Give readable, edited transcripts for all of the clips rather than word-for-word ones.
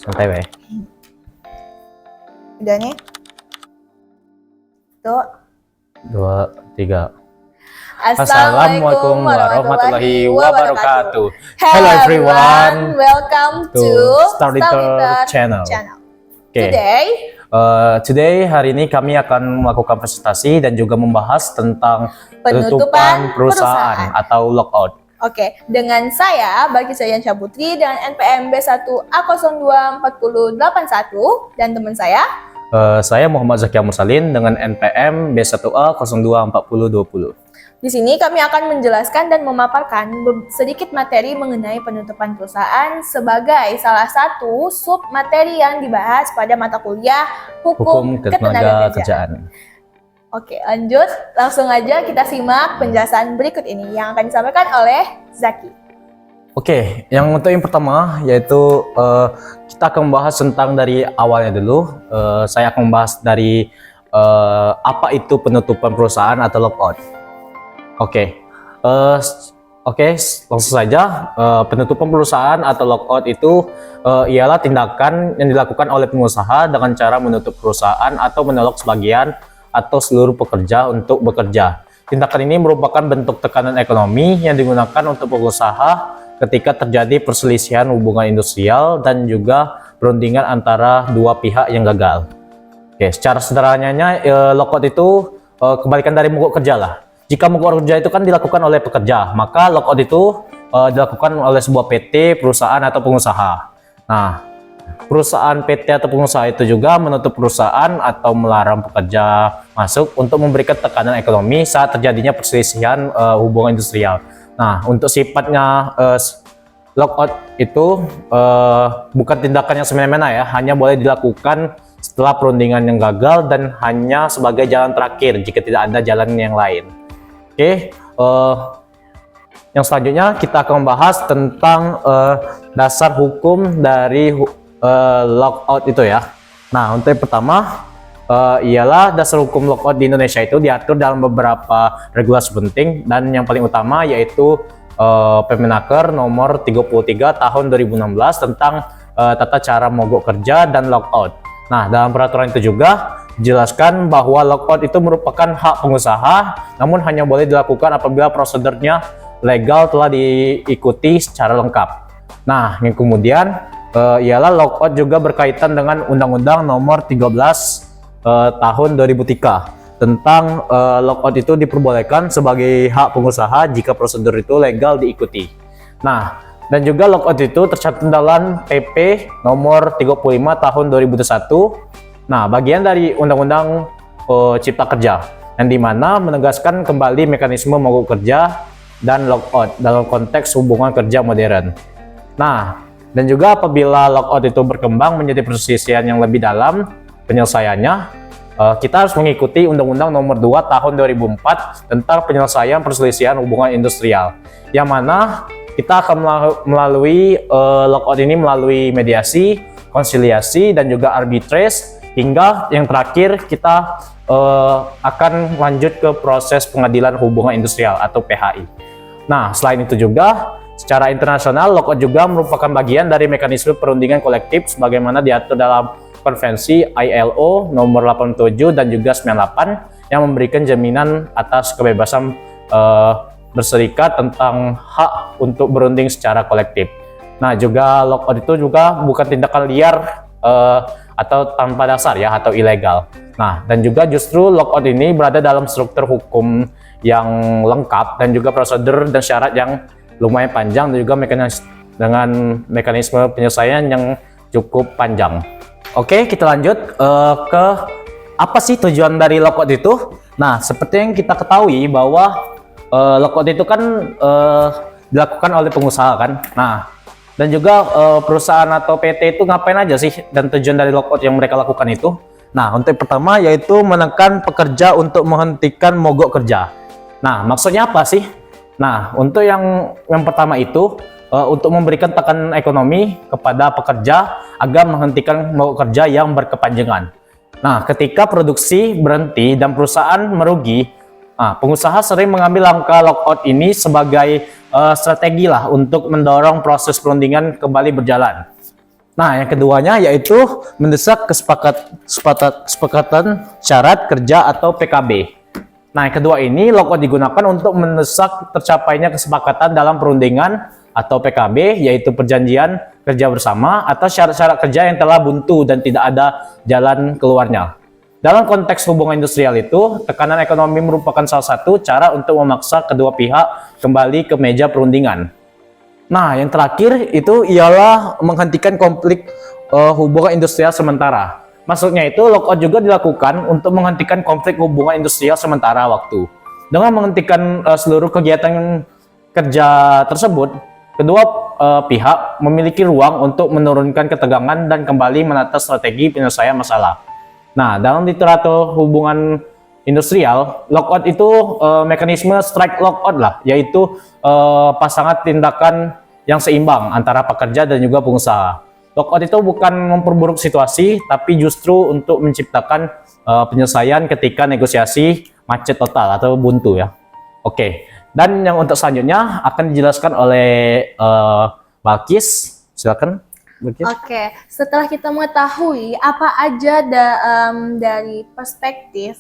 Santai weh. Udah nih. Tuh. 2, 3. Assalamualaikum warahmatullahi wabarakatuh. Hello everyone, welcome to Starliter Channel. Okay. Today hari ini kami akan melakukan presentasi dan juga membahas tentang penutupan perusahaan atau lockout. Oke, dengan saya Bagi Sayansyah Putri dengan NPM B1A024081 dan teman saya Muhammad Zakia Mursalin dengan NPM B1A024020. Di sini kami akan menjelaskan dan memaparkan sedikit materi mengenai penutupan perusahaan sebagai salah satu sub materi yang dibahas pada mata kuliah Hukum Ketenagakerjaan. Oke, lanjut. Langsung aja kita simak penjelasan berikut ini yang akan disampaikan oleh Zaki. Oke, yang pertama yaitu kita akan membahas tentang dari awalnya dulu. Saya akan membahas dari apa itu penutupan perusahaan atau lockout. Oke, langsung saja. Penutupan perusahaan atau lockout itu ialah tindakan yang dilakukan oleh pengusaha dengan cara menutup perusahaan atau menolak sebagian atau seluruh pekerja untuk bekerja. Tindakan ini merupakan bentuk tekanan ekonomi yang digunakan untuk pengusaha ketika terjadi perselisihan hubungan industrial dan juga perundingan antara dua pihak yang gagal. Oke, secara sederhananya lockout itu kebalikan dari mogok kerja lah. Jika mogok kerja itu kan dilakukan oleh pekerja, maka lockout itu dilakukan oleh sebuah PT, perusahaan atau pengusaha. Nah, perusahaan PT atau pengusaha itu juga menutup perusahaan atau melarang pekerja masuk untuk memberikan tekanan ekonomi saat terjadinya perselisihan hubungan industrial. Nah, untuk sifatnya lockout itu bukan tindakan yang semena-mena ya, hanya boleh dilakukan setelah perundingan yang gagal dan hanya sebagai jalan terakhir jika tidak ada jalan yang lain. Oke, yang selanjutnya kita akan membahas tentang dasar hukum dari lockout itu ya. Nah, untuk yang pertama ialah dasar hukum lockout di Indonesia itu diatur dalam beberapa regulasi penting, dan yang paling utama yaitu Permenaker nomor 33 tahun 2016 tentang tata cara mogok kerja dan lockout. Nah, dalam peraturan itu juga dijelaskan bahwa lockout itu merupakan hak pengusaha, namun hanya boleh dilakukan apabila prosedurnya legal telah diikuti secara lengkap. Nah, yang kemudian ialah lockout juga berkaitan dengan Undang-Undang nomor 13 tahun 2003 tentang lockout itu diperbolehkan sebagai hak pengusaha jika prosedur itu legal diikuti. Nah, dan juga lockout itu tercantum dalam PP nomor 35 tahun 2001. Nah, bagian dari Undang-Undang Cipta Kerja yang dimana menegaskan kembali mekanisme mogok kerja dan lockout dalam konteks hubungan kerja modern. Nah, dan juga apabila lockout itu berkembang menjadi perselisihan yang lebih dalam penyelesaiannya, kita harus mengikuti Undang-Undang nomor 2 tahun 2004 tentang penyelesaian perselisihan hubungan industrial, yang mana kita akan melalui lockout ini melalui mediasi, konsiliasi, dan juga arbitrase, hingga yang terakhir kita akan lanjut ke proses pengadilan hubungan industrial atau PHI. Nah, selain itu juga secara internasional, lockout juga merupakan bagian dari mekanisme perundingan kolektif sebagaimana diatur dalam Konvensi ILO nomor 87 dan juga 98 yang memberikan jaminan atas kebebasan berserikat tentang hak untuk berunding secara kolektif. Nah, juga lockout itu juga bukan tindakan liar atau tanpa dasar ya, atau ilegal. Nah, dan juga justru lockout ini berada dalam struktur hukum yang lengkap dan juga prosedur dan syarat yang lumayan panjang, dan juga mekanisme penyelesaian yang cukup panjang. Oke, kita lanjut ke apa sih tujuan dari lockout itu. Nah, seperti yang kita ketahui bahwa lockout itu kan dilakukan oleh pengusaha kan. Nah, dan juga perusahaan atau PT itu ngapain aja sih, dan tujuan dari lockout yang mereka lakukan itu. Nah, untuk yang pertama yaitu menekan pekerja untuk menghentikan mogok kerja. Nah, maksudnya apa sih? Nah, untuk yang pertama itu untuk memberikan tekanan ekonomi kepada pekerja agar menghentikan mogok kerja yang berkepanjangan. Nah, ketika produksi berhenti dan perusahaan merugi, pengusaha sering mengambil langkah lockout ini sebagai strategi lah untuk mendorong proses perundingan kembali berjalan. Nah, yang keduanya yaitu mendesak kesepakatan syarat kerja atau PKB. Nah, yang kedua ini lockout digunakan untuk mendesak tercapainya kesepakatan dalam perundingan atau PKB, yaitu perjanjian kerja bersama atau syarat-syarat kerja yang telah buntu dan tidak ada jalan keluarnya. Dalam konteks hubungan industrial itu, tekanan ekonomi merupakan salah satu cara untuk memaksa kedua pihak kembali ke meja perundingan. Nah, yang terakhir itu ialah menghentikan konflik hubungan industrial sementara. Maksudnya itu lockout juga dilakukan untuk menghentikan konflik hubungan industrial sementara waktu. Dengan menghentikan seluruh kegiatan kerja tersebut, kedua pihak memiliki ruang untuk menurunkan ketegangan dan kembali menata strategi penyelesaian masalah. Nah, dalam literatur hubungan industrial, lockout itu mekanisme strike lockout lah, yaitu pasangan tindakan yang seimbang antara pekerja dan juga pengusaha. Lockout itu bukan memperburuk situasi, tapi justru untuk menciptakan penyelesaian ketika negosiasi macet total atau buntu ya. Oke, dan yang untuk selanjutnya akan dijelaskan oleh Balkis. Silakan. Oke, setelah kita mengetahui apa aja dari perspektif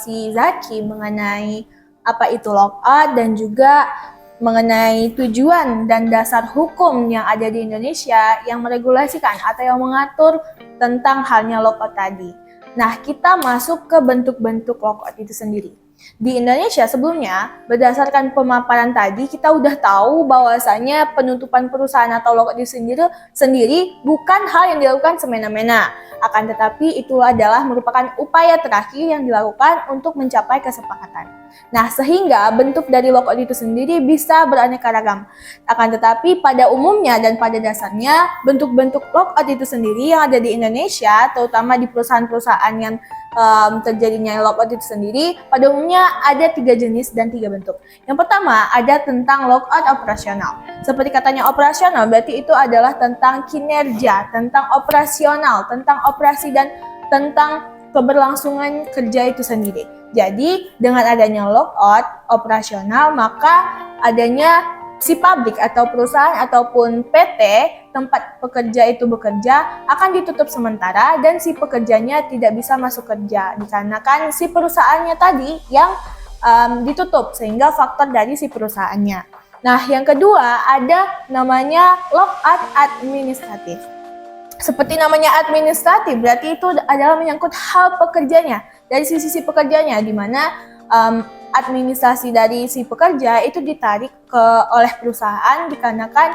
si Zaki mengenai apa itu lockout dan juga mengenai tujuan dan dasar hukum yang ada di Indonesia yang meregulasikan atau yang mengatur tentang halnya lockout tadi. Nah, kita masuk ke bentuk-bentuk lockout itu sendiri. Di Indonesia sebelumnya, berdasarkan pemaparan tadi, kita udah tahu bahwasanya penutupan perusahaan atau lockout itu sendiri bukan hal yang dilakukan semena-mena. Akan tetapi itu adalah merupakan upaya terakhir yang dilakukan untuk mencapai kesepakatan. Nah, sehingga bentuk dari lockout itu sendiri bisa beraneka ragam. Akan tetapi pada umumnya dan pada dasarnya, bentuk-bentuk lockout itu sendiri yang ada di Indonesia, terutama di perusahaan-perusahaan yang terjadinya lockout itu sendiri, pada umumnya ada 3 jenis dan 3 bentuk. Yang pertama ada tentang lockout operasional. Seperti katanya operasional, berarti itu adalah tentang kinerja, tentang operasional, tentang operasi dan tentang keberlangsungan kerja itu sendiri. Jadi dengan adanya lockout operasional, maka adanya si pabrik atau perusahaan ataupun PT tempat pekerja itu bekerja akan ditutup sementara dan si pekerjanya tidak bisa masuk kerja dikarenakan si perusahaannya tadi yang ditutup, sehingga faktor dari si perusahaannya. Nah, yang kedua ada namanya lockout administratif. Seperti namanya administratif, berarti itu adalah menyangkut hal pekerjanya dari sisi pekerjanya, di mana administrasi dari si pekerja itu ditarik oleh perusahaan dikarenakan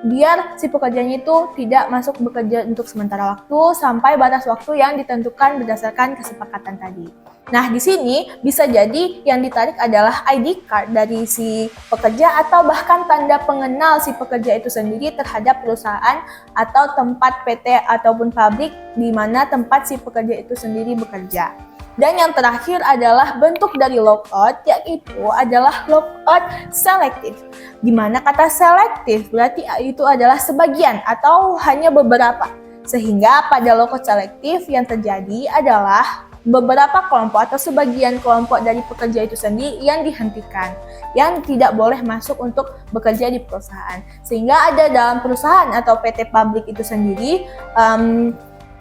biar si pekerjanya itu tidak masuk bekerja untuk sementara waktu sampai batas waktu yang ditentukan berdasarkan kesepakatan tadi. Nah, di sini bisa jadi yang ditarik adalah ID card dari si pekerja atau bahkan tanda pengenal si pekerja itu sendiri terhadap perusahaan atau tempat PT ataupun pabrik di mana tempat si pekerja itu sendiri bekerja. Dan yang terakhir adalah bentuk dari lockout, yaitu adalah lockout selektif. Di mana kata selektif berarti itu adalah sebagian atau hanya beberapa. Sehingga pada lockout selektif yang terjadi adalah beberapa kelompok atau sebagian kelompok dari pekerja itu sendiri yang dihentikan, yang tidak boleh masuk untuk bekerja di perusahaan. Sehingga ada dalam perusahaan atau PT pabrik itu sendiri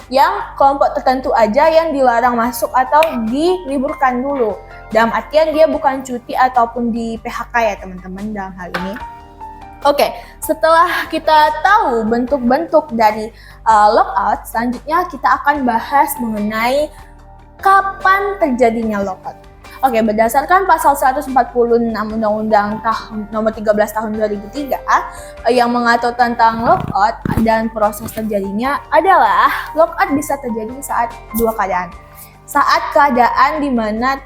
yang kelompok tertentu aja yang dilarang masuk atau diliburkan dulu. Dalam artian dia bukan cuti ataupun di PHK ya teman-teman dalam hal ini. Oke, setelah kita tahu bentuk-bentuk dari lockout, selanjutnya kita akan bahas mengenai kapan terjadinya lockout. Oke, berdasarkan pasal 146 Undang-Undang nomor 13 tahun 2003 yang mengatur tentang lockout dan proses terjadinya adalah lockout bisa terjadi saat 2 keadaan. Saat keadaan di mana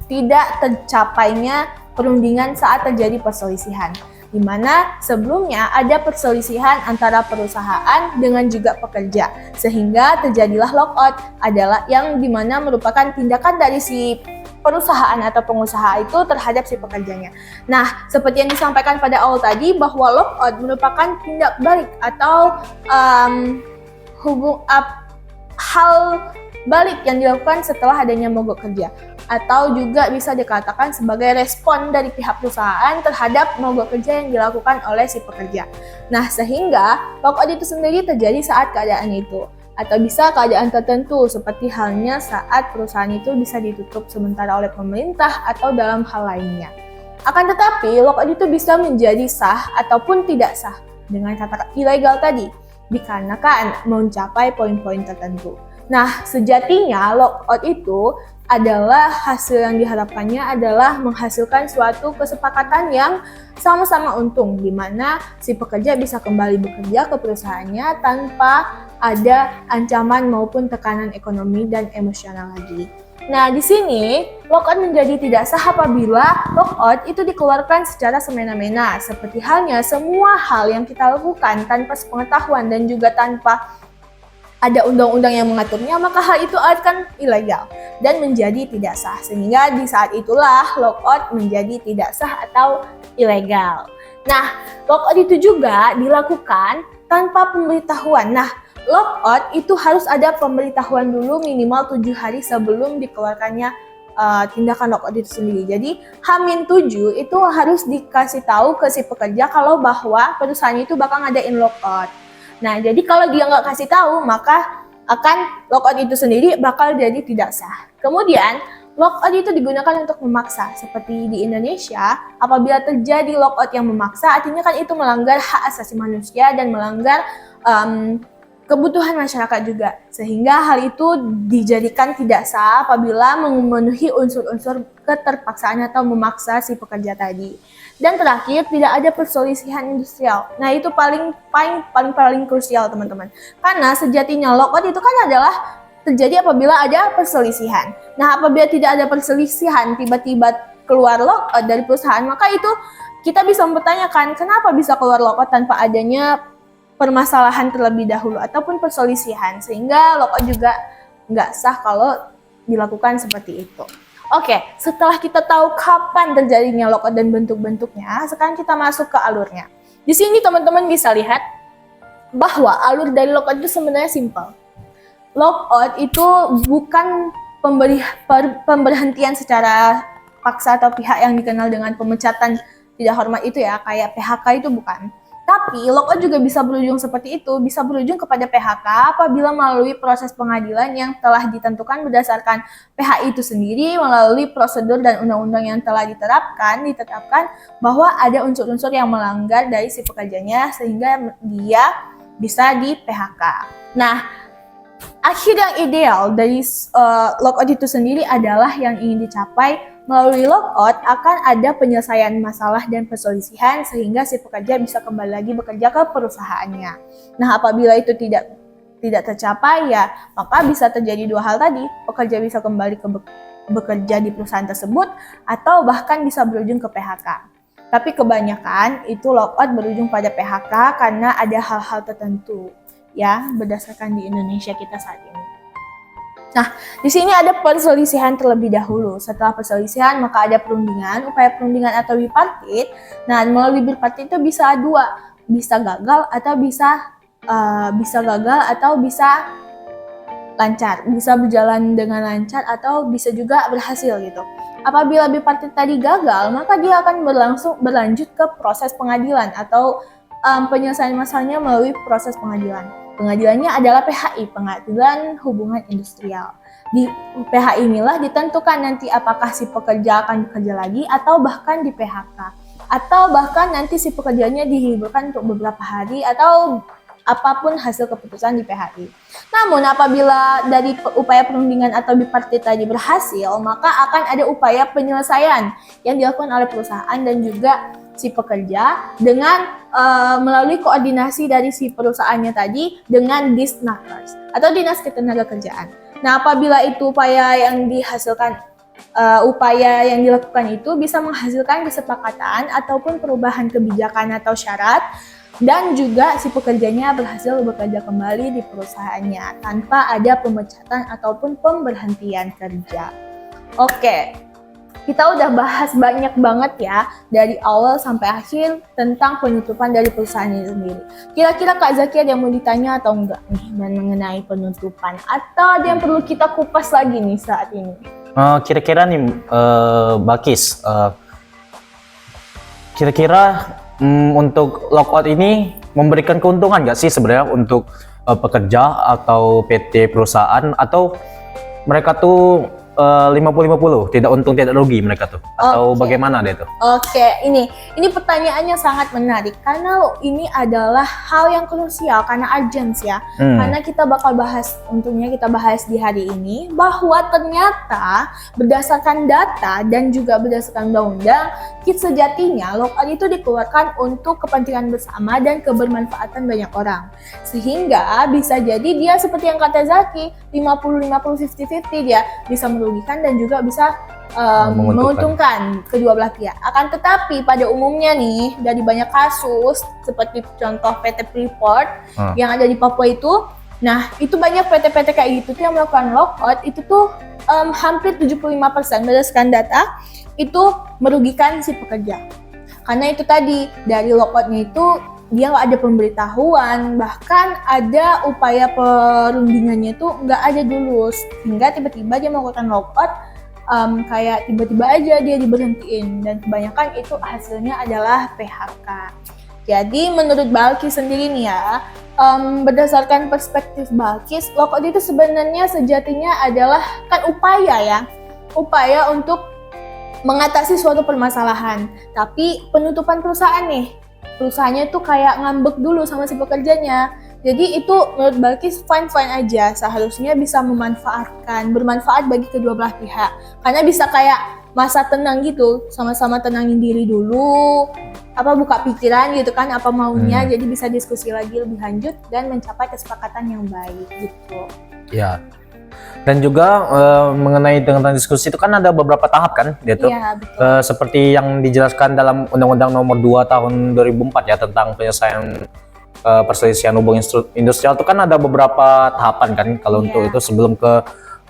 tidak tercapainya perundingan saat terjadi perselisihan, di mana sebelumnya ada perselisihan antara perusahaan dengan juga pekerja, sehingga terjadilah lockout adalah yang dimana merupakan tindakan dari si perusahaan atau pengusaha itu terhadap si pekerjanya. Nah, seperti yang disampaikan pada awal tadi bahwa lockout merupakan tindak balik atau hal balik yang dilakukan setelah adanya mogok kerja. atau juga bisa dikatakan sebagai respon dari pihak perusahaan terhadap mogok kerja yang dilakukan oleh si pekerja. Nah, sehingga lockout itu sendiri terjadi saat keadaan itu, atau bisa keadaan tertentu seperti halnya saat perusahaan itu bisa ditutup sementara oleh pemerintah atau dalam hal lainnya. Akan tetapi, lockout itu bisa menjadi sah ataupun tidak sah dengan kata ilegal tadi, dikarenakan mencapai poin-poin tertentu. Nah, sejatinya lockout itu adalah hasil yang diharapkannya adalah menghasilkan suatu kesepakatan yang sama-sama untung, di mana si pekerja bisa kembali bekerja ke perusahaannya tanpa ada ancaman maupun tekanan ekonomi dan emosional lagi. Nah, di sini lockout menjadi tidak sah apabila lockout itu dikeluarkan secara semena-mena, seperti halnya semua hal yang kita lakukan tanpa sepengetahuan dan juga tanpa ada undang-undang yang mengaturnya, maka hal itu akan ilegal dan menjadi tidak sah. Sehingga di saat itulah lockout menjadi tidak sah atau ilegal. Nah, lockout itu juga dilakukan tanpa pemberitahuan. Nah, lockout itu harus ada pemberitahuan dulu minimal 7 hari sebelum dikeluarkannya tindakan lockout itu sendiri. Jadi, H-7 itu harus dikasih tahu ke si pekerja kalau bahwa perusahaan itu bakal ngadain lockout. Nah, jadi kalau dia nggak kasih tahu, maka akan lockout itu sendiri bakal jadi tidak sah. Kemudian, lockout itu digunakan untuk memaksa. Seperti di Indonesia, apabila terjadi lockout yang memaksa, artinya kan itu melanggar hak asasi manusia dan melanggar kebutuhan masyarakat juga. Sehingga hal itu dijadikan tidak sah apabila memenuhi unsur-unsur keterpaksaan atau memaksa si pekerja tadi. Dan terakhir, tidak ada perselisihan industrial. Nah, itu paling krusial, teman-teman. Karena sejatinya lockout itu kan adalah terjadi apabila ada perselisihan. Nah, apabila tidak ada perselisihan, tiba-tiba keluar lockout dari perusahaan, maka itu kita bisa mempertanyakan kenapa bisa keluar lockout tanpa adanya permasalahan terlebih dahulu ataupun perselisihan, sehingga lockout juga nggak sah kalau dilakukan seperti itu. Oke, setelah kita tahu kapan terjadinya lockout dan bentuk-bentuknya, sekarang kita masuk ke alurnya. Di sini teman-teman bisa lihat bahwa alur dari lockout itu sebenarnya simpel. Lockout itu bukan pemberhentian secara paksa atau pihak yang dikenal dengan pemecatan tidak hormat itu ya, kayak PHK itu bukan. Tapi lockout juga bisa berujung seperti itu, bisa berujung kepada PHK apabila melalui proses pengadilan yang telah ditentukan berdasarkan PHI itu sendiri, melalui prosedur dan undang-undang yang telah ditetapkan bahwa ada unsur-unsur yang melanggar dari si pekerjanya sehingga dia bisa di PHK. Nah, akhir yang ideal dari lockout itu sendiri adalah yang ingin dicapai. Melalui lockout akan ada penyelesaian masalah dan perselisihan sehingga si pekerja bisa kembali lagi bekerja ke perusahaannya. Nah, apabila itu tidak tercapai ya, maka bisa terjadi dua hal tadi. Pekerja bisa kembali bekerja di perusahaan tersebut atau bahkan bisa berujung ke PHK. Tapi kebanyakan itu lockout berujung pada PHK karena ada hal-hal tertentu ya berdasarkan di Indonesia kita saat ini. Nah, di sini ada perselisihan terlebih dahulu. Setelah perselisihan, maka ada perundingan, upaya perundingan atau bipartit. Nah, melalui bipartit itu bisa dua, bisa gagal atau bisa lancar, bisa berjalan dengan lancar atau bisa juga berhasil gitu. Apabila bipartit tadi gagal, maka dia akan berlanjut ke proses pengadilan atau penyelesaian masalahnya melalui proses pengadilan. Pengadilannya adalah PHI, Pengadilan Hubungan Industrial. Di PHI inilah ditentukan nanti apakah si pekerja akan bekerja lagi atau bahkan di PHK. Atau bahkan nanti si pekerjanya diliburkan untuk beberapa hari atau apapun hasil keputusan di PHI. Namun apabila dari upaya perundingan atau bipartit tadi berhasil, maka akan ada upaya penyelesaian yang dilakukan oleh perusahaan dan juga si pekerja dengan melalui koordinasi dari si perusahaannya tadi dengan Disnakkers atau Dinas Ketenagakerjaan. Nah, apabila itu upaya yang dilakukan itu bisa menghasilkan kesepakatan ataupun perubahan kebijakan atau syarat dan juga si pekerjanya berhasil bekerja kembali di perusahaannya tanpa ada pemecatan ataupun pemberhentian kerja. Oke. Kita udah bahas banyak banget ya dari awal sampai akhir tentang penutupan dari perusahaan ini sendiri. Kira-kira Kak Zaki ada yang mau ditanya atau enggak nih mengenai penutupan? Atau ada yang perlu kita kupas lagi nih saat ini? Kira-kira nih Balkis, kira-kira untuk lockout ini memberikan keuntungan nggak sih sebenarnya untuk pekerja atau PT perusahaan, atau mereka tuh 50-50, tidak untung tidak rugi mereka tuh, atau Oke. bagaimana deh tuh? Oke, ini pertanyaannya sangat menarik karena ini adalah hal yang krusial karena urgent ya. Karena kita bakal bahas, untungnya kita bahas di hari ini bahwa ternyata berdasarkan data dan juga berdasarkan undang-undang, sejatinya lockout itu dikeluarkan untuk kepentingan bersama dan kebermanfaatan banyak orang. Sehingga bisa jadi dia seperti yang kata Zaki, 50-50, 50-50, dia bisa merugikan dan juga bisa menguntungkan kedua belah pihak. Akan tetapi pada umumnya nih, dari banyak kasus seperti contoh PT Freeport yang ada di Papua itu, nah itu banyak PT-PT kayak gitu tuh yang melakukan lockout itu tuh hampir 75% berdasarkan data itu merugikan si pekerja. Karena itu tadi, dari lockoutnya itu dia nggak ada pemberitahuan, bahkan ada upaya perundingannya itu nggak ada dulu, hingga tiba-tiba dia melakukan lockout, kayak tiba-tiba aja dia diberhentiin, dan kebanyakan itu hasilnya adalah PHK. Jadi menurut Balkis sendiri nih ya, berdasarkan perspektif Balkis, lockout itu sebenarnya sejatinya adalah kan upaya untuk mengatasi suatu permasalahan. Tapi penutupan perusahaan nih, perusahaannya tuh kayak ngambek dulu sama si pekerjanya. Jadi itu menurut Balkis fine-fine aja, seharusnya bisa bermanfaat bagi kedua belah pihak. Karena bisa kayak masa tenang gitu, sama-sama tenangin diri dulu, buka pikiran gitu kan, apa maunya, jadi bisa diskusi lagi lebih lanjut dan mencapai kesepakatan yang baik gitu. Ya. Dan juga mengenai dengan diskusi itu kan ada beberapa tahap kan, gitu. Iya, betul. Seperti yang dijelaskan dalam Undang-Undang Nomor 2 Tahun 2004 ya, tentang penyelesaian perselisihan hubungan industrial, itu kan ada beberapa tahapan kan kalau untuk itu sebelum ke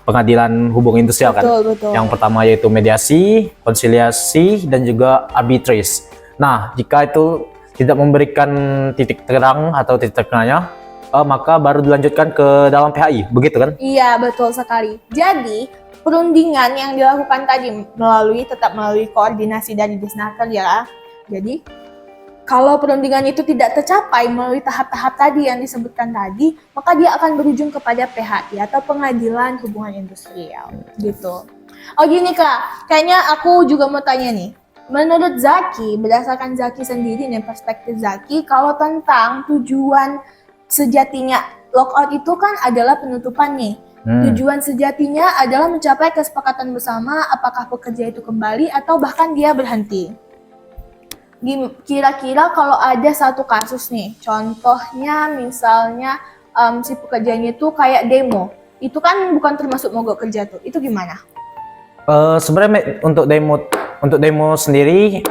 pengadilan hubungan industrial kan. Betul. Yang pertama yaitu mediasi, konsiliasi, dan juga arbitrase. Nah, jika itu tidak memberikan titik terang atau titik tengahnya, maka baru dilanjutkan ke dalam PHI, begitu kan? Iya, betul sekali. Jadi perundingan yang dilakukan tadi tetap melalui koordinasi dari Disnaker ya. Jadi kalau perundingan itu tidak tercapai melalui tahap-tahap tadi yang disebutkan tadi, maka dia akan berujung kepada PHI atau Pengadilan Hubungan Industrial gitu. Oh gini Kak, kayaknya aku juga mau tanya nih. Menurut Zaki, berdasarkan Zaki sendiri nih, perspektif Zaki, kalau tentang tujuan sejatinya lockout itu kan adalah penutupan nih. Tujuan sejatinya adalah mencapai kesepakatan bersama, apakah pekerja itu kembali atau bahkan dia berhenti. Kira-kira kalau ada satu kasus nih, contohnya misalnya si pekerjanya itu kayak demo, itu kan bukan termasuk mogok kerja tuh, itu gimana? Sebenarnya untuk demo sendiri,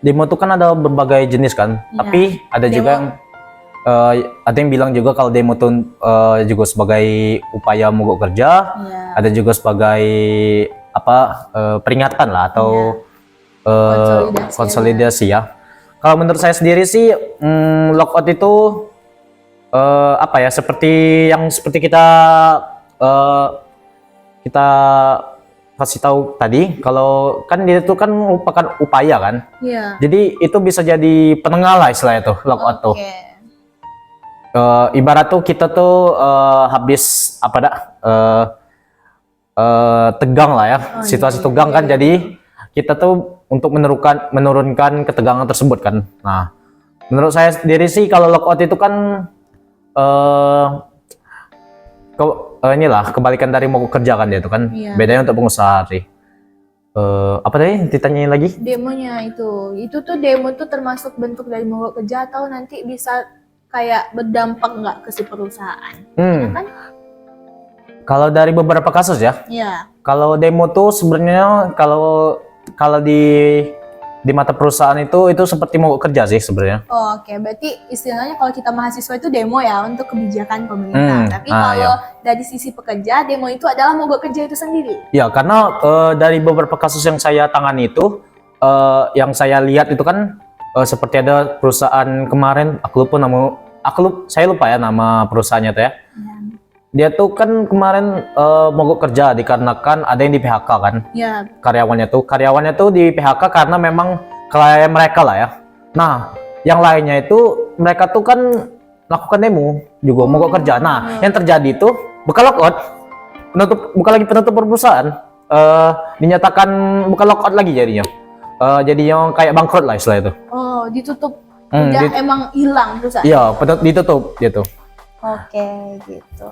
demo itu kan ada berbagai jenis kan, tapi ada demo juga yang ada yang bilang juga kalau demo itu juga sebagai upaya mogok kerja, ada juga sebagai peringatan lah atau konsolidasi ya. Kalau menurut saya sendiri sih, lockout itu seperti kita kasih tahu tadi, kalau kan dia itu kan merupakan upaya kan. Jadi itu bisa jadi penengah lah istilahnya tuh, lockout tuh. Ibarat tuh kita tuh habis tegang lah ya, situasi tegang kan, jadi kita tuh untuk menurunkan ketegangan tersebut kan. Nah, menurut saya sendiri sih kalau lockout itu kan inilah kebalikan dari mogok kerja kan, dia itu kan. Bedanya untuk pengusaha sih. Apa tadi ditanyain lagi? Demonya itu tuh demo tuh termasuk bentuk dari mogok kerja atau nanti bisa kayak berdampak nggak ke si perusahaan? Kan? Kalau dari beberapa kasus ya. Kalau demo tuh sebenarnya kalau di mata perusahaan itu seperti mogok kerja sih sebenarnya. Oke, berarti istilahnya kalau kita mahasiswa itu demo ya untuk kebijakan pemerintah. Tapi kalau dari sisi pekerja, demo itu adalah mogok kerja itu sendiri. Ya, karena dari beberapa kasus yang saya tangani itu, yang saya lihat itu kan seperti ada perusahaan kemarin, saya lupa ya nama perusahaannya tuh ya. Dia tuh kan kemarin mogok kerja dikarenakan ada yang di PHK kan. Ya, Karyawannya tuh di PHK karena memang klien mereka lah ya. Nah, yang lainnya itu mereka tuh kan melakukan demo juga mogok kerja. Nah, yang terjadi itu bukan lockout, bukan lagi penutup perusahaan, dinyatakan bukan lockout lagi jadinya. Jadinya kayak bangkrut lah istilah itu. oh ditutup, udah emang hilang perusahaan. Iya, ditutup gitu. Oke, gitu.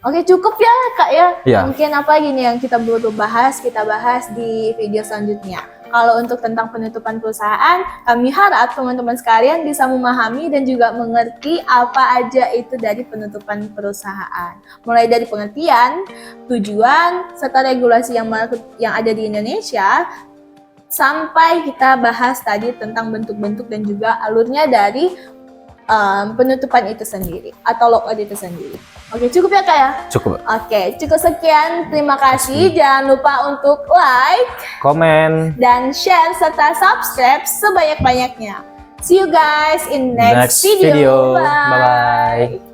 Oke, cukup ya Kak ya. Iya. Mungkin apa gini yang kita butuh bahas, kita bahas di video selanjutnya. Kalau untuk tentang penutupan perusahaan, kami harap teman-teman sekalian bisa memahami dan juga mengerti apa aja itu dari penutupan perusahaan. Mulai dari pengertian, tujuan, serta regulasi yang ada di Indonesia, sampai kita bahas tadi tentang bentuk-bentuk dan juga alurnya dari penutupan itu sendiri atau lockout itu sendiri. Oke, cukup ya Kak ya? Cukup. Oke, cukup sekian. Terima kasih. Jangan lupa untuk like, Komen. dan share serta subscribe sebanyak-banyaknya. See you guys in next video. Bye bye.